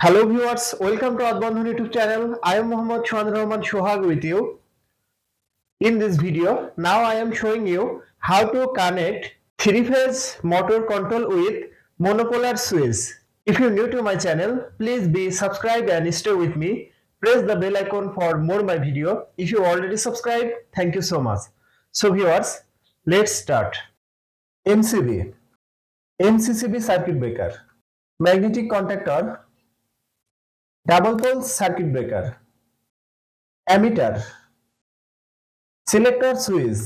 Hello viewers, welcome to Earthbondhon YouTube channel. I am Mohammad Rahman Sohag with you. In this video, now I am showing you how to connect three-phase motor control with monopolar switch. If you are new to my channel, please be subscribed and stay with me. Press the bell icon for more my video. If you already subscribed, thank you so much. So viewers, let's start. MCB, MCCB circuit breaker, magnetic contactor, double pole circuit breaker, ammeter, selector switch,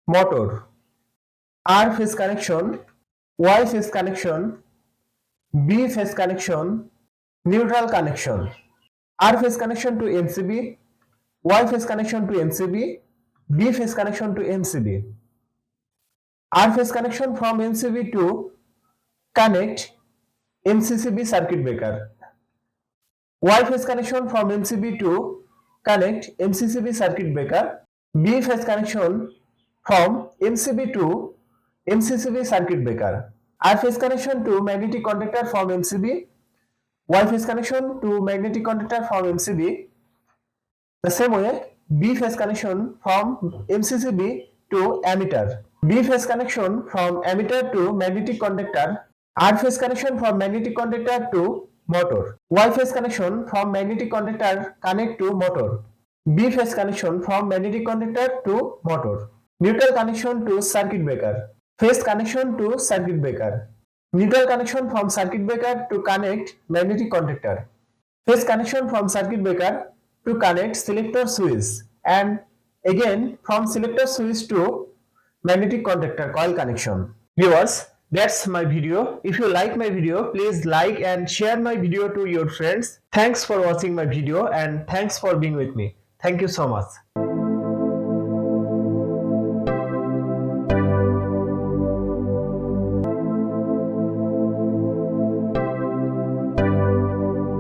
motor, R phase connection, Y phase connection, B phase connection, neutral connection, R phase connection to MCB, Y phase connection to MCB, B phase connection to MCB, R phase connection from MCB to connect MCCB circuit breaker, Y phase connection from MCB to connect MCCB circuit breaker, B phase connection from MCB to MCCB circuit breaker, R phase connection to magnetic contactor from MCB, Y phase connection to magnetic contactor from MCB. The same way, B phase connection from MCCB to ammeter, B phase connection from ammeter to magnetic contactor, R phase connection from magnetic contactor to motor, Y phase connection from magnetic contactor connect to motor, B phase connection from magnetic contactor to motor, neutral connection to circuit breaker, phase connection to circuit breaker, neutral connection from circuit breaker to connect magnetic contactor, phase connection from circuit breaker to connect selector switch, and again from selector switch to magnetic contactor coil connection. Viewers, that's my video. If you like my video, please like and share my video to your friends. Thanks for watching my video and thanks for being with me. Thank you so much.